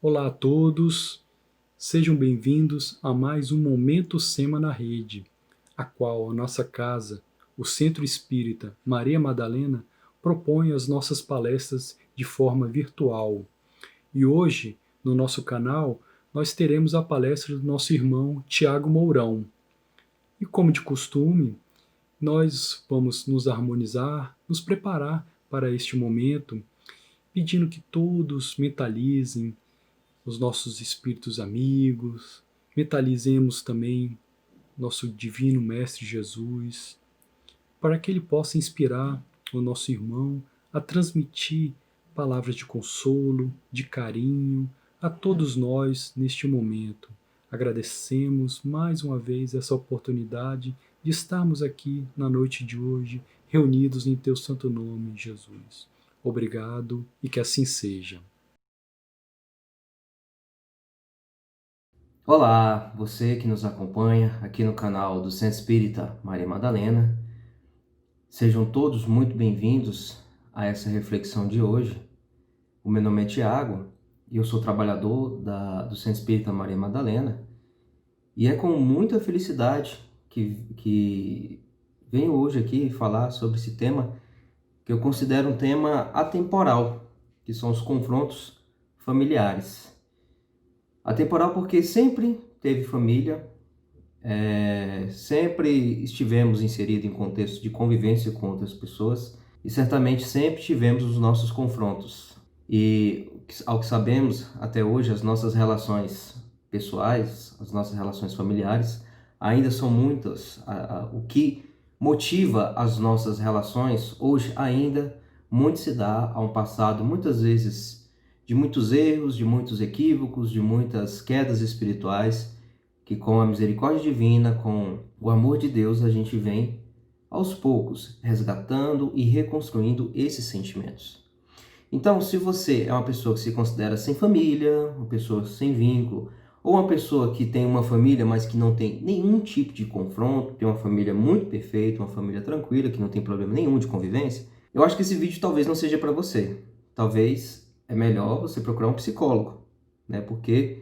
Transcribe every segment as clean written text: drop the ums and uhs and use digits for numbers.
Olá a todos, sejam bem-vindos a mais um Momento Sema na Rede, a qual a nossa casa, o Centro Espírita Maria Madalena, propõe as nossas palestras de forma virtual. E hoje, no nosso canal, nós teremos a palestra do nosso irmão Tiago Mourão. E como de costume, nós vamos nos harmonizar, nos preparar para este momento, pedindo que todos mentalizem os nossos espíritos amigos, mentalizemos também nosso divino Mestre Jesus, para que ele possa inspirar o nosso irmão a transmitir palavras de consolo, de carinho a todos nós neste momento. Agradecemos mais uma vez essa oportunidade de estarmos aqui na noite de hoje, reunidos em teu santo nome, Jesus. Obrigado e que assim seja. Olá, você que nos acompanha aqui no canal do Centro Espírita Maria Madalena. Sejam todos muito bem-vindos a essa reflexão de hoje. O meu nome é Tiago e eu sou trabalhador do Centro Espírita Maria Madalena. E é com muita felicidade que venho hoje aqui falar sobre esse tema que eu considero um tema atemporal, que são os confrontos familiares. Atemporal porque sempre teve família, sempre estivemos inseridos em contexto de convivência com outras pessoas e certamente sempre tivemos os nossos confrontos. E ao que sabemos até hoje, as nossas relações pessoais, as nossas relações familiares ainda são muitas. O que motiva as nossas relações hoje ainda muito se dá a um passado muitas vezes de muitos erros, de muitos equívocos, de muitas quedas espirituais, que com a misericórdia divina, com o amor de Deus, a gente vem aos poucos resgatando e reconstruindo esses sentimentos. Então, se você é uma pessoa que se considera sem família, uma pessoa sem vínculo, ou uma pessoa que tem uma família, mas que não tem nenhum tipo de confronto, tem uma família muito perfeita, uma família tranquila, que não tem problema nenhum de convivência, eu acho que esse vídeo talvez não seja para você. Talvez é melhor você procurar um psicólogo, né? Porque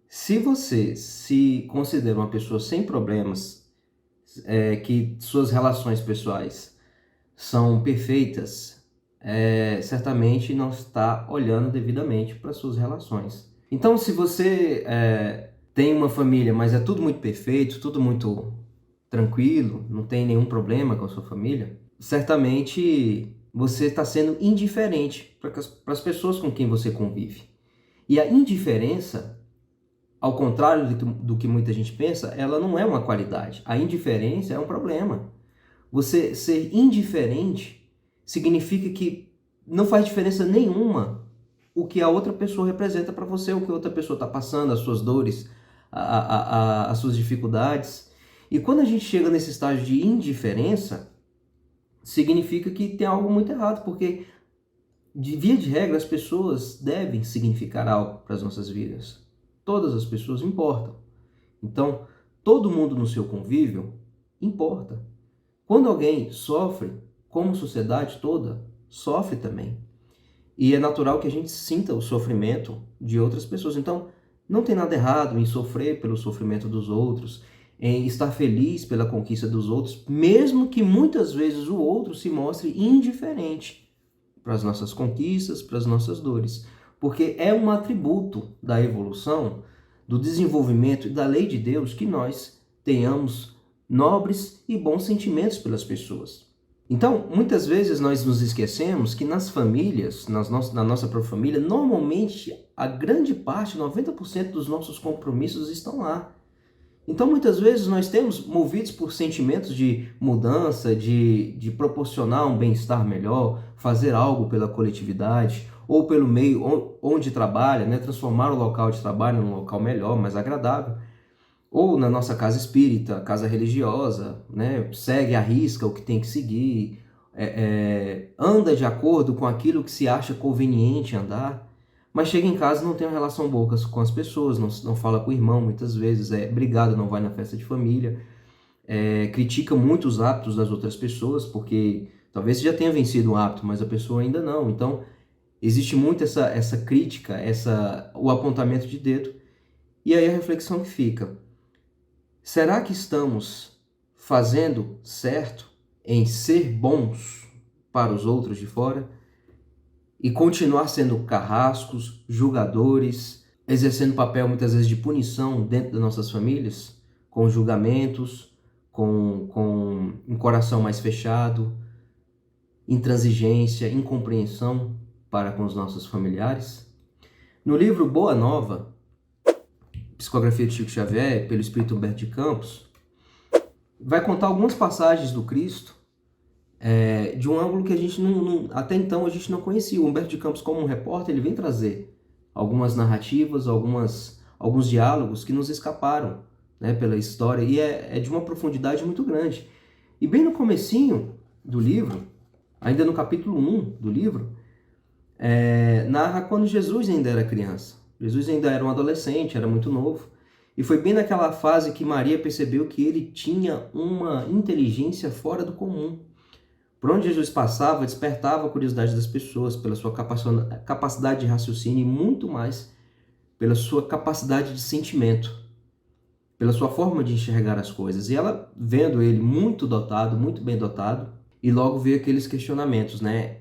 se você se considera uma pessoa sem problemas, que suas relações pessoais são perfeitas, certamente não está olhando devidamente para suas relações. Então, se você tem uma família, mas é tudo muito perfeito, tudo muito tranquilo, não tem nenhum problema com a sua família, certamente você está sendo indiferente para as pessoas com quem você convive. E a indiferença, ao contrário do que muita gente pensa, ela não é uma qualidade. A indiferença é um problema. Você ser indiferente significa que não faz diferença nenhuma o que a outra pessoa representa para você, o que a outra pessoa está passando, as suas dores, as suas dificuldades. E quando a gente chega nesse estágio de indiferença, significa que tem algo muito errado, porque, de via de regra, as pessoas devem significar algo para as nossas vidas. Todas as pessoas importam. Então, todo mundo no seu convívio importa. Quando alguém sofre, como a sociedade toda sofre também. E é natural que a gente sinta o sofrimento de outras pessoas. Então, não tem nada errado em sofrer pelo sofrimento dos outros, em estar feliz pela conquista dos outros, mesmo que muitas vezes o outro se mostre indiferente para as nossas conquistas, para as nossas dores. Porque é um atributo da evolução, do desenvolvimento e da lei de Deus que nós tenhamos nobres e bons sentimentos pelas pessoas. Então, muitas vezes nós nos esquecemos que nas famílias, na nossa própria família, normalmente a grande parte, 90% dos nossos compromissos estão lá. Então, muitas vezes nós temos, movidos por sentimentos de mudança, de proporcionar um bem-estar melhor, fazer algo pela coletividade, ou pelo meio onde trabalha, né? Transformar o local de trabalho num local melhor, mais agradável. Ou na nossa casa espírita, casa religiosa, né? Segue à risca o que tem que seguir, anda de acordo com aquilo que se acha conveniente andar, mas chega em casa e não tem uma relação boa com as pessoas, não fala com o irmão muitas vezes, é brigado, não vai na festa de família, critica muito os hábitos das outras pessoas, porque talvez você já tenha vencido um hábito, mas a pessoa ainda não. Então, Existe muito essa crítica, o apontamento de dedo. E aí a reflexão que fica: será que estamos fazendo certo em ser bons para os outros de fora e continuar sendo carrascos, julgadores, exercendo papel muitas vezes de punição dentro das nossas famílias, com julgamentos, com um coração mais fechado, intransigência, incompreensão para com os nossos familiares? No livro Boa Nova, Psicografia de Chico Xavier, pelo Espírito Humberto de Campos, vai contar algumas passagens do Cristo de um ângulo que a gente até então a gente não conhecia. O Humberto de Campos, como um repórter, ele vem trazer algumas narrativas, alguns diálogos que nos escaparam, né, pela história, e é de uma profundidade muito grande. E bem no comecinho do livro, ainda no capítulo 1 do livro, narra quando Jesus ainda era criança. Jesus ainda era um adolescente, era muito novo. E foi bem naquela fase que Maria percebeu que ele tinha uma inteligência fora do comum. Por onde Jesus passava, despertava a curiosidade das pessoas pela sua capacidade de raciocínio e muito mais pela sua capacidade de sentimento, pela sua forma de enxergar as coisas. E ela, vendo ele muito dotado, muito bem dotado, e logo veio aqueles questionamentos, né?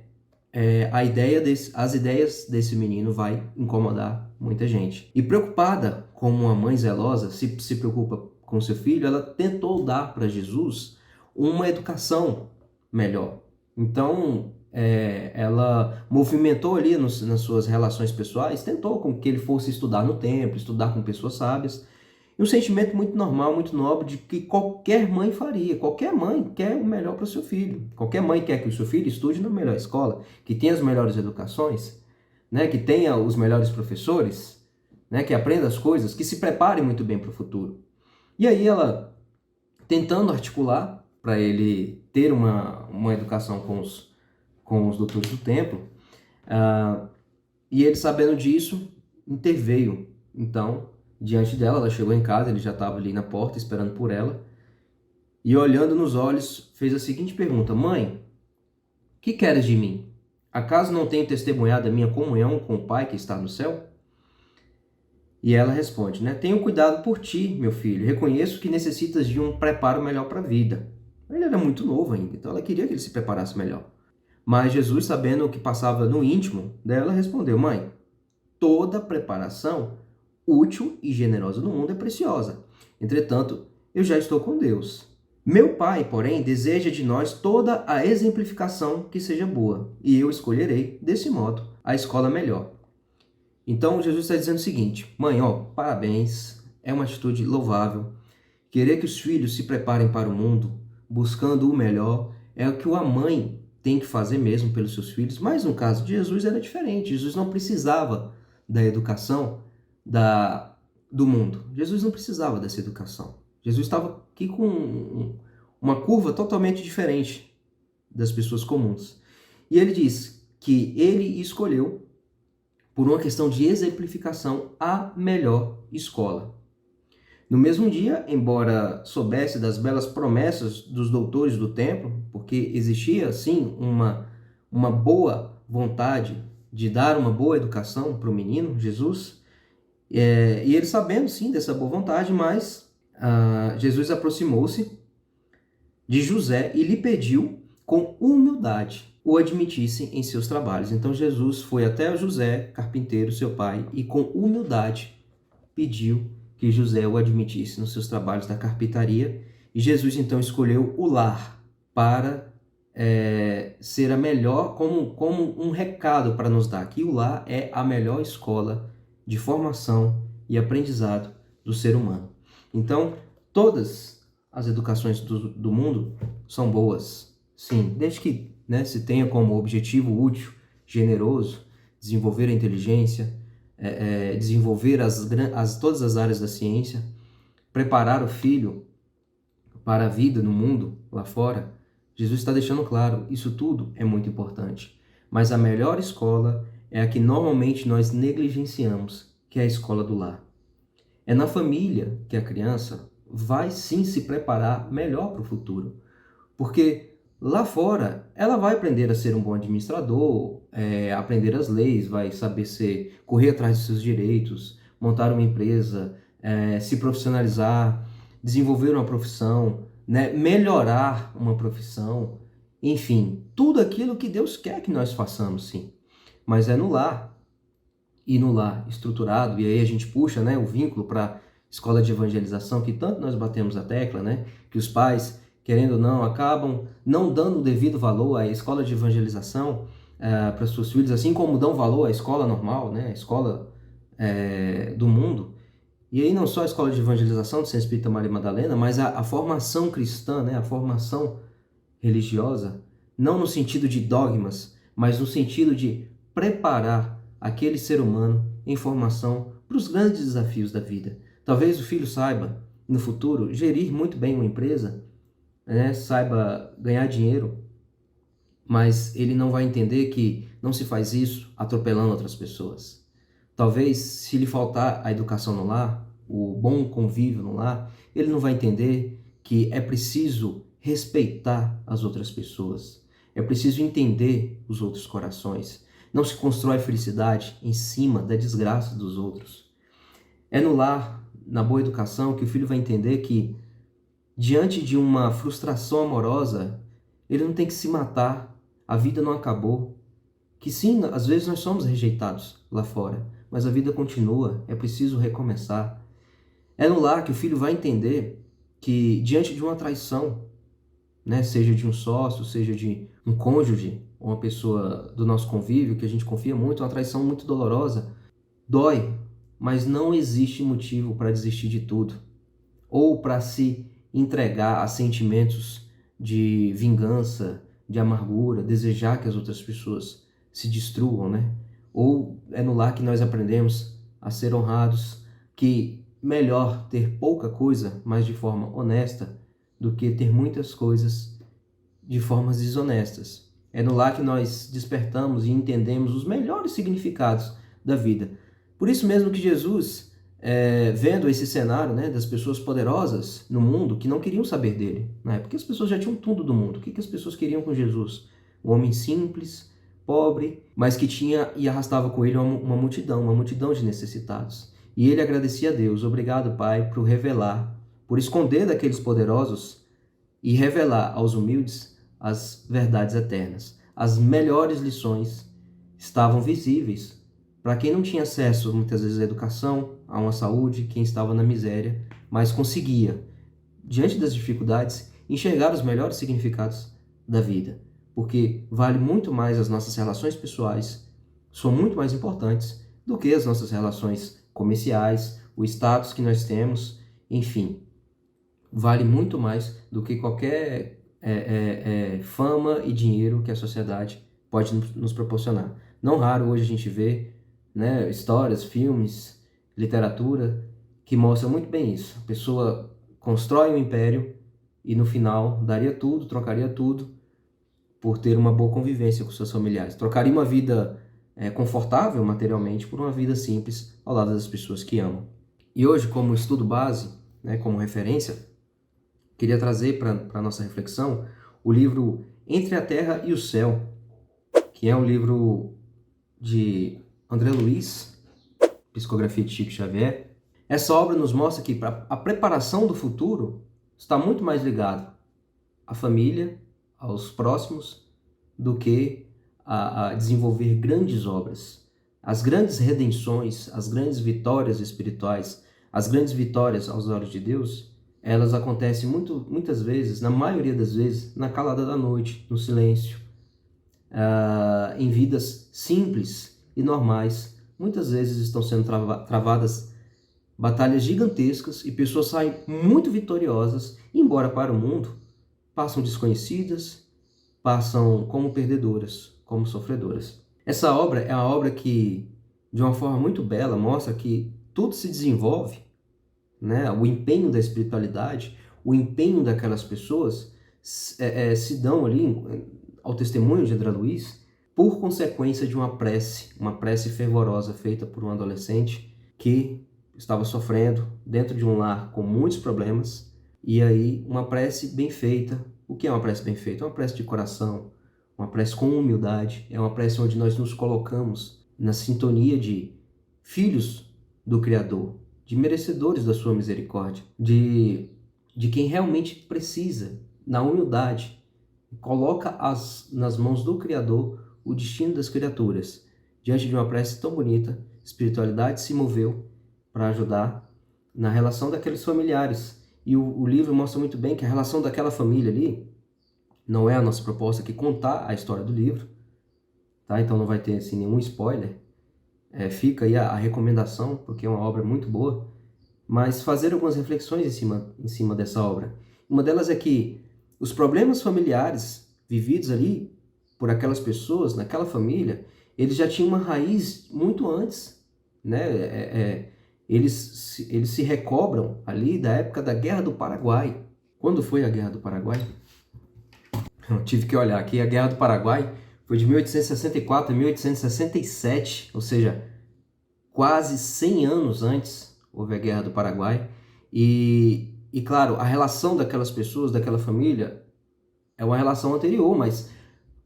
As ideias desse menino vai incomodar muita gente. E preocupada, como uma mãe zelosa se preocupa com seu filho, ela tentou dar para Jesus uma educação melhor. Então, ela movimentou ali nas suas relações pessoais, tentou com que ele fosse estudar no templo, estudar com pessoas sábias. E um sentimento muito normal, muito nobre, de que qualquer mãe faria. Qualquer mãe quer o melhor para o seu filho. Qualquer mãe quer que o seu filho estude na melhor escola, que tenha as melhores educações, né, que tenha os melhores professores, né, que aprenda as coisas, que se prepare muito bem para o futuro. E aí ela, tentando articular para ele ter uma educação com os doutores do templo, e ele, sabendo disso, interveio. Então, diante dela, ela chegou em casa, ele já estava ali na porta esperando por ela, e olhando nos olhos, fez a seguinte pergunta: mãe, que queres de mim? Acaso não tenho testemunhado a minha comunhão com o Pai que está no céu? E ela responde, né? Tenho cuidado por ti, meu filho, reconheço que necessitas de um preparo melhor para a vida. Ele era muito novo ainda, então ela queria que ele se preparasse melhor. Mas Jesus, sabendo o que passava no íntimo dela, respondeu: mãe, toda preparação útil e generosa no mundo é preciosa. Entretanto, eu já estou com Deus. Meu Pai, porém, deseja de nós toda a exemplificação que seja boa, e eu escolherei, desse modo, a escola melhor. Então, Jesus está dizendo o seguinte: mãe, parabéns, é uma atitude louvável. Querer que os filhos se preparem para o mundo, buscando o melhor, é o que a mãe tem que fazer mesmo pelos seus filhos. Mas no caso de Jesus era diferente. Jesus não precisava da educação do mundo. Jesus não precisava dessa educação. Jesus estava aqui com uma curva totalmente diferente das pessoas comuns. E ele diz que ele escolheu, por uma questão de exemplificação, a melhor escola. No mesmo dia, embora soubesse das belas promessas dos doutores do templo, porque existia, sim, uma boa vontade de dar uma boa educação para o menino, Jesus, e ele sabendo, sim, dessa boa vontade, mas Jesus aproximou-se de José e lhe pediu, com humildade, o admitisse em seus trabalhos. Então Jesus foi até José, carpinteiro, seu pai, e com humildade pediu que José o admitisse nos seus trabalhos da carpintaria. E Jesus então escolheu o lar para ser a melhor, como um recado para nos dar, que o lar é a melhor escola de formação e aprendizado do ser humano. Então, todas as educações do mundo são boas, sim, desde que, né, se tenha como objetivo útil, generoso, desenvolver a inteligência, desenvolver todas as áreas da ciência, preparar o filho para a vida no mundo lá fora. Jesus está deixando claro, isso tudo é muito importante. Mas a melhor escola é a que normalmente nós negligenciamos, que é a escola do lar. É na família que a criança vai sim se preparar melhor para o futuro. Porque Lá fora, ela vai aprender a ser um bom administrador, aprender as leis, vai saber correr atrás dos seus direitos, montar uma empresa, se profissionalizar, desenvolver uma profissão, né, melhorar uma profissão, enfim, tudo aquilo que Deus quer que nós façamos, sim. Mas é no lar, e no lar estruturado, e aí a gente puxa, né, o vínculo para a escola de evangelização, que tanto nós batemos a tecla, né, que os pais, querendo ou não, acabam não dando o devido valor à escola de evangelização para os seus filhos, assim como dão valor à escola normal, né, a escola do mundo. E aí não só a escola de evangelização do Centro Espírita Maria Madalena, mas a formação cristã, né, a formação religiosa, não no sentido de dogmas, mas no sentido de preparar aquele ser humano em formação para os grandes desafios da vida. Talvez o filho saiba, no futuro, gerir muito bem uma empresa, né, saiba ganhar dinheiro, mas ele não vai entender que não se faz isso atropelando outras pessoas. Talvez, se lhe faltar a educação no lar, o bom convívio no lar, ele não vai entender que é preciso respeitar as outras pessoas. É preciso entender os outros corações. Não se constrói felicidade em cima da desgraça dos outros. É no lar, na boa educação, que o filho vai entender que, diante de uma frustração amorosa, ele não tem que se matar, a vida não acabou. Que sim, às vezes nós somos rejeitados lá fora, mas a vida continua, é preciso recomeçar. É no lar que o filho vai entender que, diante de uma traição, né, seja de um sócio, seja de um cônjuge, ou uma pessoa do nosso convívio, que a gente confia muito, uma traição muito dolorosa, dói, mas não existe motivo para desistir de tudo, ou para se entregar a sentimentos de vingança, de amargura, desejar que as outras pessoas se destruam, né? Ou é no lar que nós aprendemos a ser honrados, que melhor ter pouca coisa, mas de forma honesta, do que ter muitas coisas de formas desonestas. É no lar que nós despertamos e entendemos os melhores significados da vida. Por isso mesmo que Jesus, vendo esse cenário, né, das pessoas poderosas no mundo que não queriam saber dele, né, porque as pessoas já tinham tudo do mundo. O que as pessoas queriam com Jesus? Um homem simples, pobre, mas que tinha e arrastava com ele uma multidão de necessitados. E ele agradecia a Deus: obrigado, Pai, por revelar, por esconder daqueles poderosos e revelar aos humildes as verdades eternas. As melhores lições estavam visíveis para quem não tinha acesso, muitas vezes, à educação, a uma saúde, quem estava na miséria, mas conseguia, diante das dificuldades, enxergar os melhores significados da vida. Porque vale muito mais as nossas relações pessoais, são muito mais importantes do que as nossas relações comerciais, o status que nós temos, enfim. Vale muito mais do que qualquer fama e dinheiro que a sociedade pode nos proporcionar. Não raro hoje a gente vê, né, histórias, filmes, literatura que mostram muito bem isso. A pessoa constrói um império e no final daria tudo, trocaria tudo por ter uma boa convivência com seus familiares. Trocaria uma vida confortável materialmente por uma vida simples ao lado das pessoas que amam. E hoje, como estudo base, né, como referência, queria trazer para a nossa reflexão o livro Entre a Terra e o Céu, que é um livro de André Luiz, psicografia de Chico Xavier. Essa obra nos mostra que a preparação do futuro está muito mais ligado à família, aos próximos, do que a desenvolver grandes obras. As grandes redenções, as grandes vitórias espirituais, as grandes vitórias aos olhos de Deus, elas acontecem muitas vezes, na maioria das vezes, na calada da noite, no silêncio, em vidas simples e normais. Muitas vezes estão sendo travadas batalhas gigantescas e pessoas saem muito vitoriosas, embora para o mundo passam desconhecidas, passam como perdedoras, como sofredoras. Essa obra é uma obra que, de uma forma muito bela, mostra que tudo se desenvolve, né? O empenho da espiritualidade, o empenho daquelas pessoas se dão ali, ao testemunho de André Luiz, por consequência de uma prece fervorosa feita por um adolescente que estava sofrendo dentro de um lar com muitos problemas, e aí uma prece bem feita, O que é uma prece bem feita? É uma prece de coração, uma prece com humildade, é uma prece onde nós nos colocamos na sintonia de filhos do Criador, de merecedores da sua misericórdia, de quem realmente precisa, na humildade, coloca nas mãos do Criador o destino das criaturas. Diante de uma prece tão bonita, a espiritualidade se moveu para ajudar na relação daqueles familiares. E o livro mostra muito bem que a relação daquela família ali, não é a nossa proposta aqui contar a história do livro, tá? Então não vai ter assim, nenhum spoiler. Fica aí a recomendação, porque é uma obra muito boa, mas fazer algumas reflexões em cima dessa obra. Uma delas é que os problemas familiares vividos ali por aquelas pessoas, naquela família, eles já tinham uma raiz muito antes, né? Eles se recobram ali da época da Guerra do Paraguai. Quando foi a Guerra do Paraguai? Eu tive que olhar aqui. A Guerra do Paraguai foi de 1864 a 1867, ou seja, quase 100 anos antes houve a Guerra do Paraguai. E claro, a relação daquelas pessoas, daquela família, é uma relação anterior, mas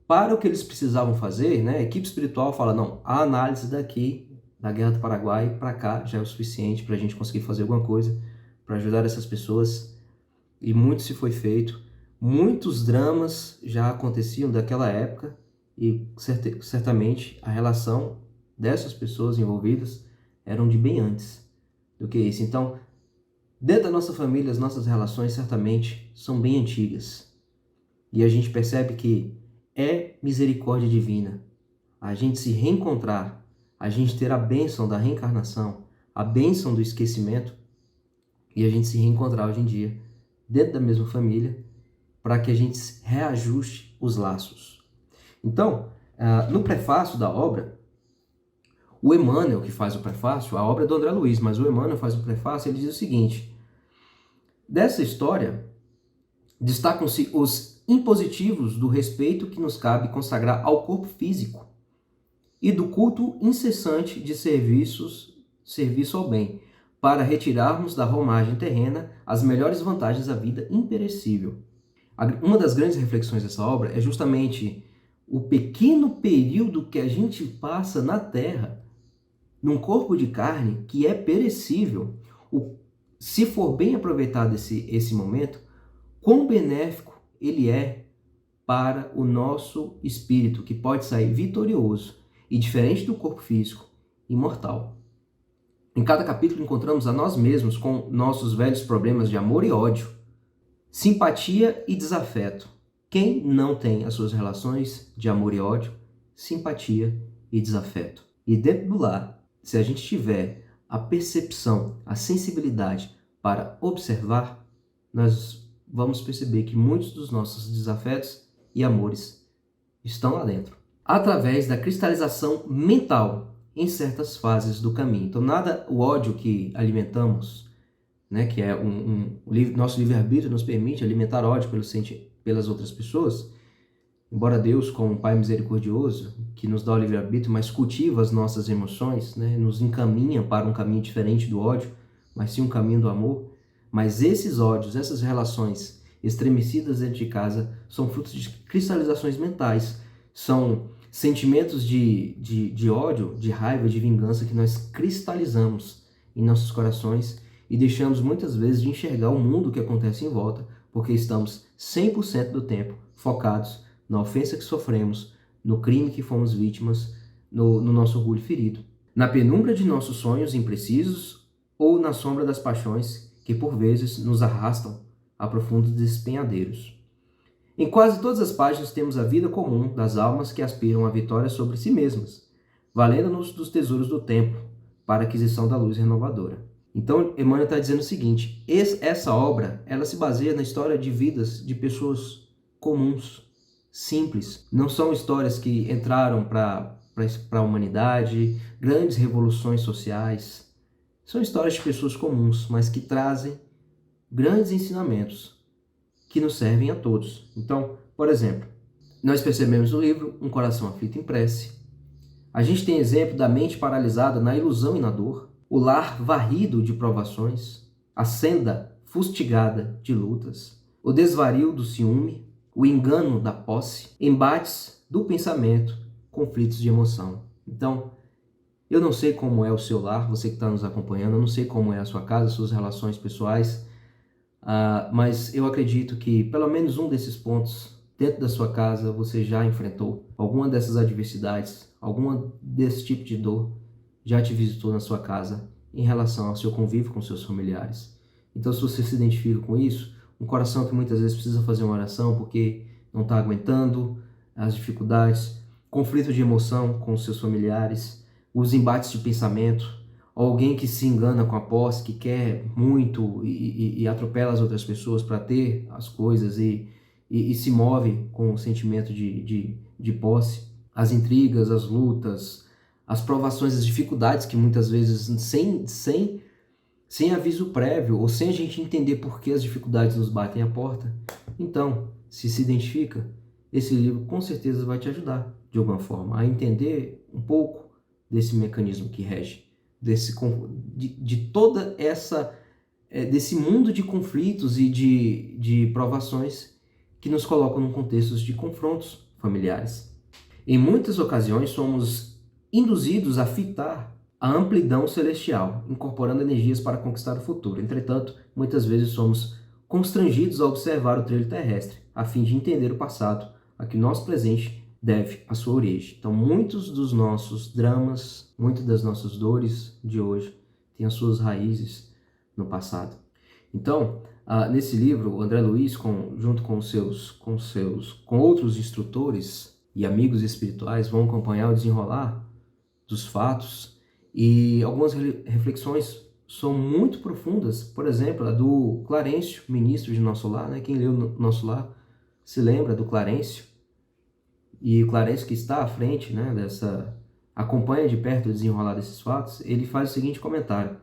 para o que eles precisavam fazer, né, a equipe espiritual fala, não, a análise daqui, da Guerra do Paraguai para cá, já é o suficiente para a gente conseguir fazer alguma coisa para ajudar essas pessoas. E muito se foi feito. Muitos dramas já aconteciam daquela época e certamente a relação dessas pessoas envolvidas eram de bem antes do que isso. Então, dentro da nossa família, as nossas relações certamente são bem antigas. E a gente percebe que é misericórdia divina a gente se reencontrar, a gente ter a bênção da reencarnação, a bênção do esquecimento e a gente se reencontrar hoje em dia dentro da mesma família para que a gente reajuste os laços. Então, no prefácio da obra, o Emmanuel, que faz o prefácio, a obra é do André Luiz, mas o Emmanuel faz o prefácio, ele diz o seguinte: dessa história, destacam-se os impositivos do respeito que nos cabe consagrar ao corpo físico e do culto incessante de serviço ao bem, para retirarmos da romagem terrena as melhores vantagens da vida imperecível. Uma das grandes reflexões dessa obra é justamente o pequeno período que a gente passa na Terra, num corpo de carne que é perecível. Se for bem aproveitado esse momento, quão benéfico ele é para o nosso espírito, que pode sair vitorioso e diferente do corpo físico, imortal. Em cada capítulo encontramos a nós mesmos com nossos velhos problemas de amor e ódio, simpatia e desafeto. Quem não tem as suas relações de amor e ódio, simpatia e desafeto? E dentro do lar, se a gente tiver a percepção, a sensibilidade para observar, nós vamos perceber que muitos dos nossos desafetos e amores estão lá dentro, através da cristalização mental em certas fases do caminho. Então, nada o ódio que alimentamos, né, que é nosso livre-arbítrio nos permite alimentar ódio pelas outras pessoas, embora Deus, como um Pai misericordioso, que nos dá o livre-arbítrio, mas cultiva as nossas emoções, né, nos encaminha para um caminho diferente do ódio, mas sim um caminho do amor. Mas esses ódios, essas relações estremecidas dentro de casa, são frutos de cristalizações mentais, são sentimentos de ódio, de raiva, de vingança que nós cristalizamos em nossos corações e deixamos muitas vezes de enxergar o mundo que acontece em volta, porque estamos 100% do tempo focados na ofensa que sofremos, no crime que fomos vítimas, no nosso orgulho ferido, na penumbra de nossos sonhos imprecisos ou na sombra das paixões que por vezes nos arrastam a profundos despenhadeiros. Em quase todas as páginas temos a vida comum das almas que aspiram à vitória sobre si mesmas, valendo-nos dos tesouros do tempo para a aquisição da luz renovadora. Então, Emmanuel está dizendo o seguinte: essa obra ela se baseia na história de vidas de pessoas comuns, simples. Não são histórias que entraram para a humanidade, grandes revoluções sociais. São histórias de pessoas comuns, mas que trazem grandes ensinamentos que nos servem a todos. Então, por exemplo, nós percebemos no livro um coração aflito em prece. A gente tem exemplo da mente paralisada na ilusão e na dor, o lar varrido de provações, a senda fustigada de lutas, o desvario do ciúme, o engano da posse, embates do pensamento, conflitos de emoção. Então, eu não sei como é o seu lar, você que está nos acompanhando, eu não sei como é a sua casa, suas relações pessoais, mas eu acredito que pelo menos um desses pontos dentro da sua casa você já enfrentou. Alguma dessas adversidades, alguma desse tipo de dor já te visitou na sua casa em relação ao seu convívio com seus familiares. Então, se você se identifica com isso, um coração que muitas vezes precisa fazer uma oração porque não está aguentando as dificuldades, conflito de emoção com os seus familiares, os embates de pensamento, alguém que se engana com a posse, que quer muito e atropela as outras pessoas para ter as coisas e se move com o sentimento de posse, as intrigas, as lutas, as provações, as dificuldades que muitas vezes sem aviso prévio ou sem a gente entender por que as dificuldades nos batem à porta. Então, se identifica, esse livro com certeza vai te ajudar de alguma forma a entender um pouco desse mecanismo que rege, de toda essa desse mundo de conflitos e de provações que nos colocam num contexto de confrontos familiares. Em muitas ocasiões somos induzidos a fitar a amplidão celestial, incorporando energias para conquistar o futuro. Entretanto, muitas vezes somos constrangidos a observar o trilho terrestre, a fim de entender o passado, a que o nosso presente deve a sua origem. Então, muitos dos nossos dramas, muitas das nossas dores de hoje têm as suas raízes no passado. Então, nesse livro, o André Luiz, junto com outros instrutores e amigos espirituais, vão acompanhar o desenrolar dos fatos e algumas reflexões são muito profundas. Por exemplo, a do Clarencio, ministro de Nosso Lar, né? Quem leu Nosso Lar se lembra do Clarencio. E o Clarencio, que está à frente, né, acompanha de perto o desenrolar desses fatos, ele faz o seguinte comentário: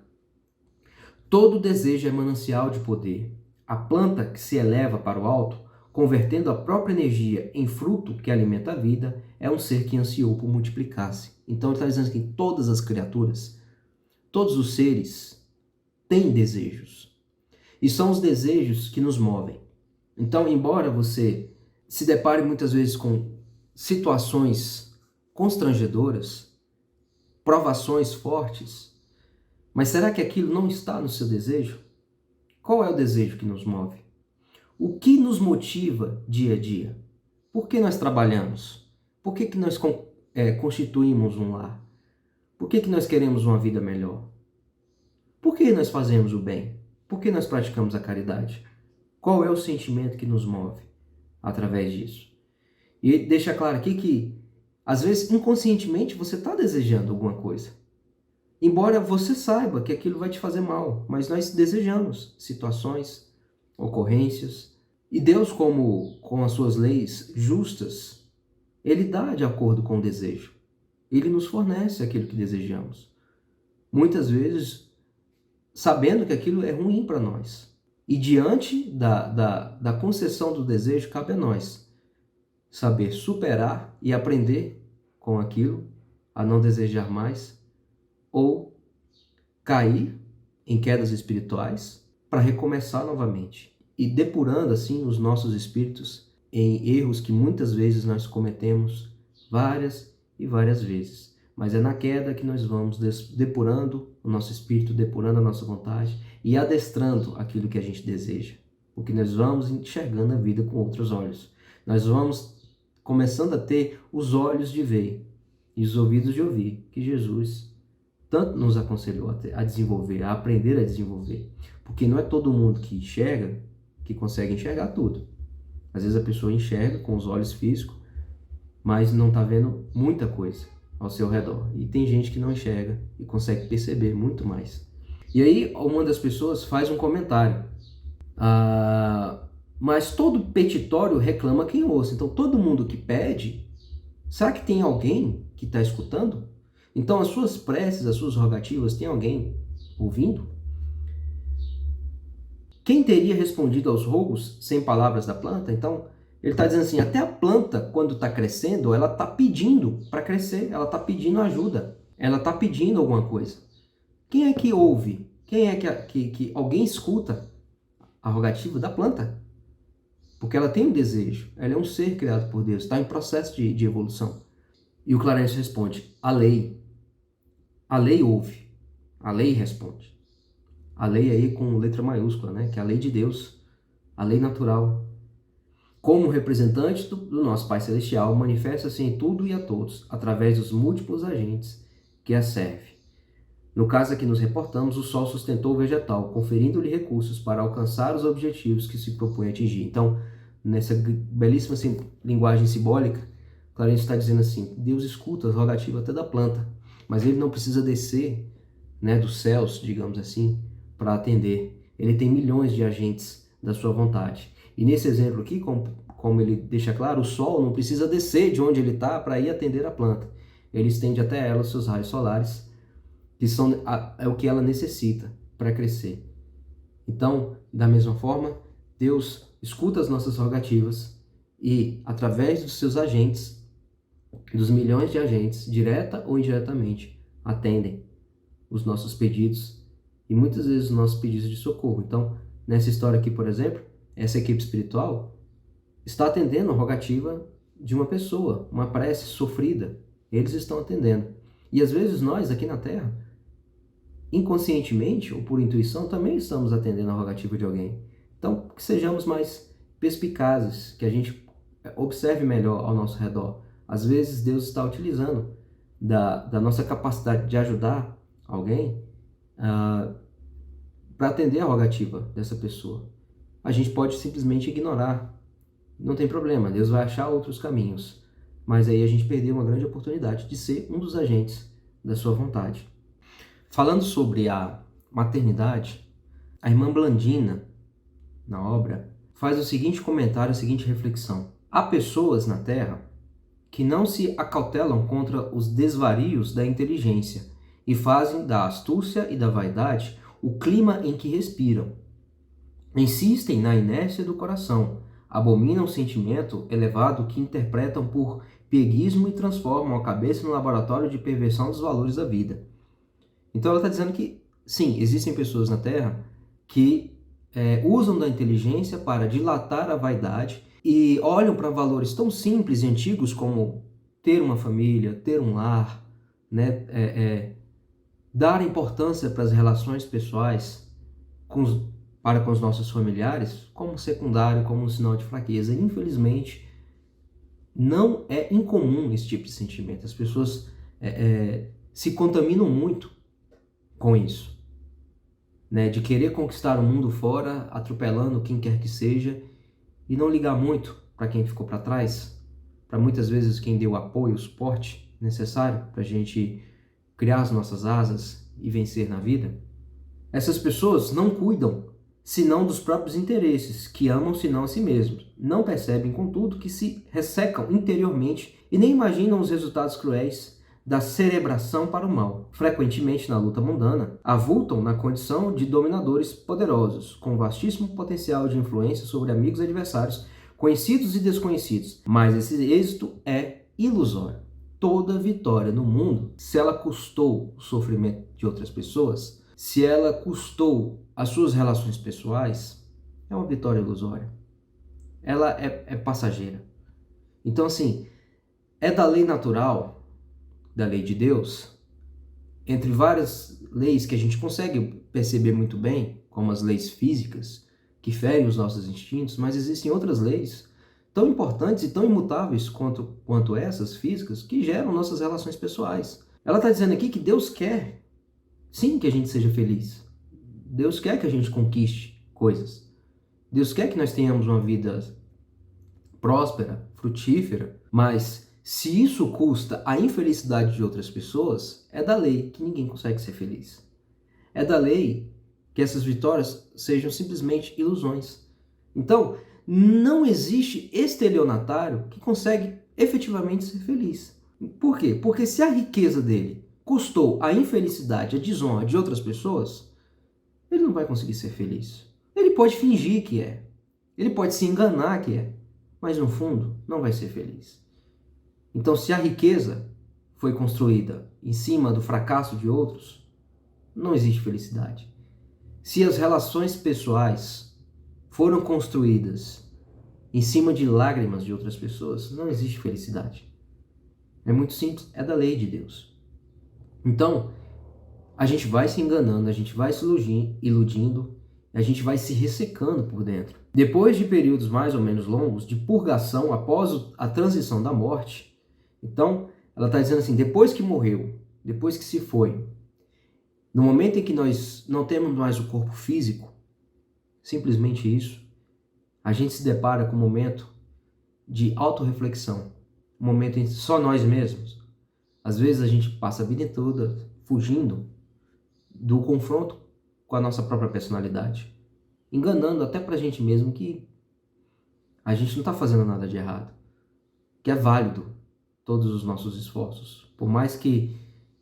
todo desejo é manancial de poder. A planta que se eleva para o alto, convertendo a própria energia em fruto que alimenta a vida, é um ser que ansiou por multiplicar-se. Então ele está dizendo que todas as criaturas, todos os seres têm desejos. E são os desejos que nos movem. Então, embora você se depare muitas vezes com situações constrangedoras, provações fortes, mas será que aquilo não está no seu desejo? Qual é o desejo que nos move? O que nos motiva dia a dia? Por que nós trabalhamos? Por que nós constituímos um lar? Por que nós queremos uma vida melhor? Por que nós fazemos o bem? Por que nós praticamos a caridade? Qual é o sentimento que nos move através disso? E deixa claro aqui que, às vezes, inconscientemente, você está desejando alguma coisa. Embora você saiba que aquilo vai te fazer mal, mas nós desejamos situações, ocorrências. E Deus, com as suas leis justas, Ele dá de acordo com o desejo. Ele nos fornece aquilo que desejamos. Muitas vezes, sabendo que aquilo é ruim para nós. E diante da concessão do desejo, cabe a nós saber superar e aprender com aquilo, a não desejar mais, ou cair em quedas espirituais para recomeçar novamente. E depurando assim os nossos espíritos em erros que muitas vezes nós cometemos várias e várias vezes. Mas é na queda que nós vamos depurando o nosso espírito, depurando a nossa vontade e adestrando aquilo que a gente deseja. Porque nós vamos enxergando a vida com outros olhos. Nós vamos começando a ter os olhos de ver e os ouvidos de ouvir, que Jesus tanto nos aconselhou a desenvolver, a aprender a desenvolver. Porque não é todo mundo que enxerga, que consegue enxergar tudo. Às vezes a pessoa enxerga com os olhos físicos, mas não está vendo muita coisa ao seu redor. E tem gente que não enxerga e consegue perceber muito mais. E aí uma das pessoas faz um comentário. Mas todo petitório reclama quem ouça. Então todo mundo que pede, será que tem alguém que está escutando? Então as suas preces, as suas rogativas, tem alguém ouvindo? Quem teria respondido aos rogos sem palavras da planta? Então ele está dizendo assim, até a planta quando está crescendo, ela está pedindo para crescer, ela está pedindo ajuda, ela está pedindo alguma coisa. Quem é que ouve? Quem é que alguém escuta a rogativa da planta? porque ela tem um desejo, ela é um ser criado por Deus, está em processo de evolução. E o Clarence responde: a lei ouve, a lei responde. A lei aí com letra maiúscula, né? Que é a lei de Deus, a lei natural. Como representante do nosso Pai Celestial, manifesta-se em tudo e a todos, através dos múltiplos agentes que a servem. No caso a que nos reportamos, o Sol sustentou o vegetal, conferindo-lhe recursos para alcançar os objetivos que se propõe a atingir. Então, nessa belíssima linguagem simbólica, Clarence está dizendo assim: Deus escuta as rogativas até da planta, mas ele não precisa descer, né, dos céus, digamos assim, para atender. Ele tem milhões de agentes da sua vontade. E nesse exemplo aqui, como ele deixa claro, o Sol não precisa descer de onde ele está para ir atender a planta. Ele estende até ela os seus raios solares, que é o que ela necessita para crescer. Então, da mesma forma, Deus escuta as nossas rogativas e, através dos seus agentes, dos milhões de agentes, direta ou indiretamente, atendem os nossos pedidos e muitas vezes os nossos pedidos de socorro. Então, nessa história aqui, por exemplo, essa equipe espiritual está atendendo a rogativa de uma pessoa, uma prece sofrida. Eles estão atendendo. E às vezes nós, aqui na Terra, inconscientemente ou por intuição, também estamos atendendo a rogativa de alguém. Então, que sejamos mais perspicazes, que a gente observe melhor ao nosso redor. Às vezes Deus está utilizando da nossa capacidade de ajudar alguém para atender a rogativa dessa pessoa. A gente pode simplesmente ignorar. Não tem problema, Deus vai achar outros caminhos. Mas aí a gente perdeu uma grande oportunidade de ser um dos agentes da sua vontade. Falando sobre a maternidade, a irmã Blandina, na obra, faz o seguinte comentário, a seguinte reflexão: há pessoas na Terra que não se acautelam contra os desvarios da inteligência e fazem da astúcia e da vaidade o clima em que respiram. Insistem na inércia do coração, abominam o sentimento elevado que interpretam por pieguismo e transformam a cabeça no laboratório de perversão dos valores da vida. Então ela está dizendo que, sim, existem pessoas na Terra que usam da inteligência para dilatar a vaidade e olham para valores tão simples e antigos como ter uma família, ter um lar, né, dar importância para as relações pessoais para com os nossos familiares como secundário, como um sinal de fraqueza. Infelizmente, não é incomum esse tipo de sentimento. As pessoas se contaminam muito com isso, né? De querer conquistar o mundo fora, atropelando quem quer que seja e não ligar muito para quem ficou para trás, para muitas vezes quem deu o apoio, o suporte necessário para a gente criar as nossas asas e vencer na vida. Essas pessoas não cuidam senão dos próprios interesses, que amam senão a si mesmos. Não percebem, contudo, que se ressecam interiormente e nem imaginam os resultados cruéis da cerebração para o mal. Frequentemente, na luta mundana, avultam na condição de dominadores poderosos, com vastíssimo potencial de influência sobre amigos e adversários, conhecidos e desconhecidos. Mas esse êxito é ilusório. Toda vitória no mundo, se ela custou o sofrimento de outras pessoas, se ela custou as suas relações pessoais, é uma vitória ilusória. Ela é passageira. Então, assim, é da lei natural, da lei de Deus, entre várias leis que a gente consegue perceber muito bem, como as leis físicas, que ferem os nossos instintos, mas existem outras leis tão importantes e tão imutáveis quanto essas físicas, que geram nossas relações pessoais. Ela está dizendo aqui que Deus quer, sim, que a gente seja feliz. Deus quer que a gente conquiste coisas. Deus quer que nós tenhamos uma vida próspera, frutífera, mas se isso custa a infelicidade de outras pessoas, é da lei que ninguém consegue ser feliz. É da lei que essas vitórias sejam simplesmente ilusões. Então, não existe estelionatário que consegue efetivamente ser feliz. Por quê? Porque se a riqueza dele custou a infelicidade, a desonra de outras pessoas, ele não vai conseguir ser feliz. Ele pode fingir que é. Ele pode se enganar que é. Mas no fundo, não vai ser feliz. Então, se a riqueza foi construída em cima do fracasso de outros, não existe felicidade. Se as relações pessoais foram construídas em cima de lágrimas de outras pessoas, não existe felicidade. É muito simples, é da lei de Deus. Então, a gente vai se enganando, a gente vai se iludindo, a gente vai se ressecando por dentro. Depois de períodos mais ou menos longos de purgação após a transição da morte, então ela está dizendo assim, depois que morreu, depois que se foi, no momento em que nós não temos mais o corpo físico, simplesmente isso, a gente se depara com um momento de autorreflexão, um momento em só nós mesmos. Às vezes a gente passa a vida toda fugindo do confronto com a nossa própria personalidade, enganando até pra gente mesmo que a gente não está fazendo nada de errado, que é válido todos os nossos esforços. Por mais que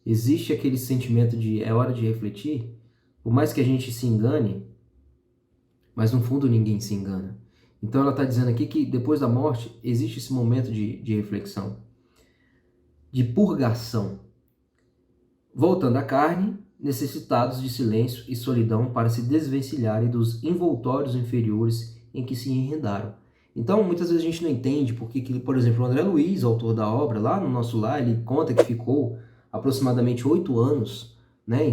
existe aquele sentimento de é hora de refletir, por mais que a gente se engane, mas no fundo ninguém se engana. Então ela está dizendo aqui que depois da morte existe esse momento de reflexão, de purgação. Voltando à carne, necessitados de silêncio e solidão para se desvencilharem dos envoltórios inferiores em que se enredaram. Então, muitas vezes a gente não entende porque, por exemplo, o André Luiz, autor da obra, lá no Nosso Lar, ele conta que ficou aproximadamente 8 anos, né,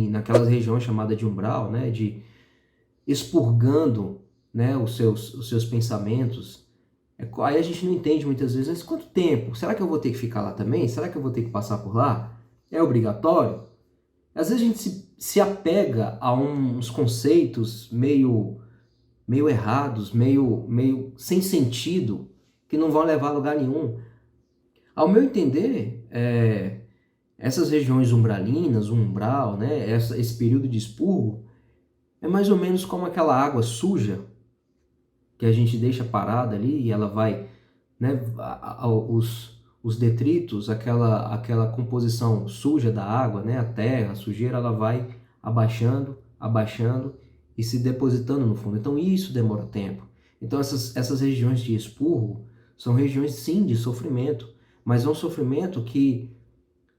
naquelas regiões chamadas de umbral, né, de expurgando, né, os seus pensamentos. Aí a gente não entende muitas vezes, mas quanto tempo? Será que eu vou ter que ficar lá também? Será que eu vou ter que passar por lá? É obrigatório? Às vezes a gente se apega a uns conceitos meio errados, meio sem sentido, que não vão levar a lugar nenhum. Ao meu entender, essas regiões umbralinas, o umbral, né, esse período de expurgo, é mais ou menos como aquela água suja que a gente deixa parada ali e ela vai, né, os detritos, aquela composição suja da água, né, a terra, a sujeira, ela vai abaixando e se depositando no fundo. Então isso demora tempo. Então essas regiões de expurgo são regiões, sim, de sofrimento, mas é um sofrimento que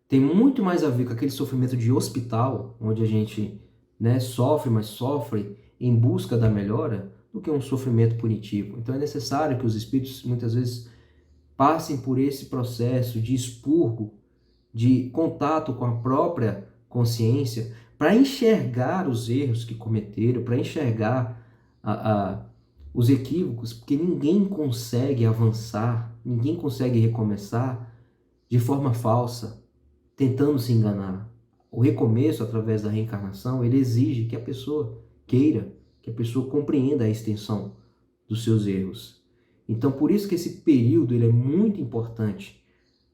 tem muito mais a ver com aquele sofrimento de hospital, onde a gente, né, sofre, mas sofre em busca da melhora, do que um sofrimento punitivo. Então é necessário que os espíritos muitas vezes passem por esse processo de expurgo, de contato com a própria consciência, para enxergar os erros que cometeram, para enxergar os equívocos, porque ninguém consegue avançar, ninguém consegue recomeçar de forma falsa, tentando se enganar. O recomeço, através da reencarnação, ele exige que a pessoa queira, que a pessoa compreenda a extensão dos seus erros. Então, por isso que esse período ele é muito importante,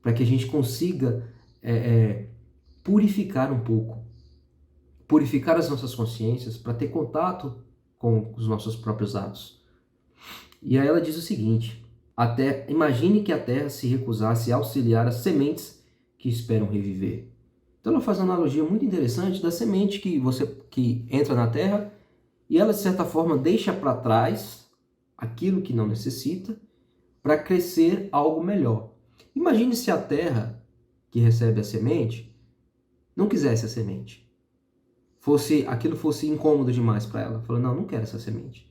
para que a gente consiga purificar um pouco, purificar as nossas consciências, para ter contato com os nossos próprios atos. E aí ela diz o seguinte: imagine que a terra se recusasse a auxiliar as sementes que esperam reviver. Então ela faz uma analogia muito interessante da semente que entra na terra e ela, de certa forma, deixa para trás aquilo que não necessita para crescer algo melhor. Imagine se a terra que recebe a semente não quisesse a semente. Aquilo fosse incômodo demais para ela. Falou, não quero essa semente.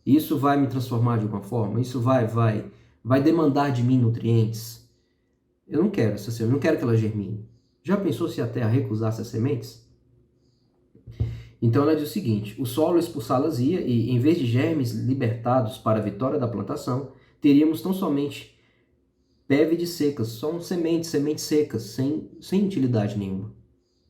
Isso vai me transformar de alguma forma? Isso vai demandar de mim nutrientes? Eu não quero essa semente, não quero que ela germine. Já pensou se a terra recusasse as sementes? Então ela diz o seguinte: o solo expulsá-las-ia e, em vez de germes libertados para a vitória da plantação, teríamos tão somente pévides secas, são sementes secas, sem utilidade nenhuma.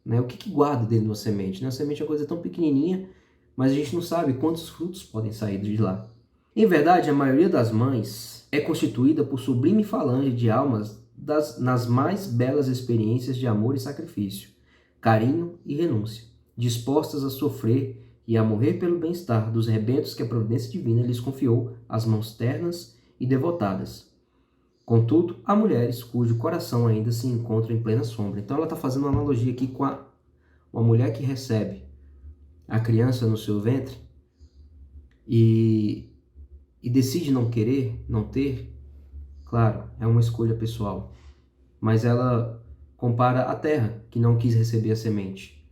Né? O que guarda dentro de uma semente? Né? A semente é uma coisa tão pequenininha, mas a gente não sabe quantos frutos podem sair de lá. Em verdade, a maioria das mães é constituída por sublime falange de almas nas mais belas experiências de amor e sacrifício, carinho e renúncia, dispostas a sofrer e a morrer pelo bem-estar dos rebentos que a providência divina lhes confiou às mãos ternas e devotadas. Contudo, há mulheres cujo coração ainda se encontra em plena sombra. Então ela está fazendo uma analogia aqui com uma mulher que recebe a criança no seu ventre e decide não querer, não ter. Claro, é uma escolha pessoal, mas ela compara a terra que não quis receber a semente.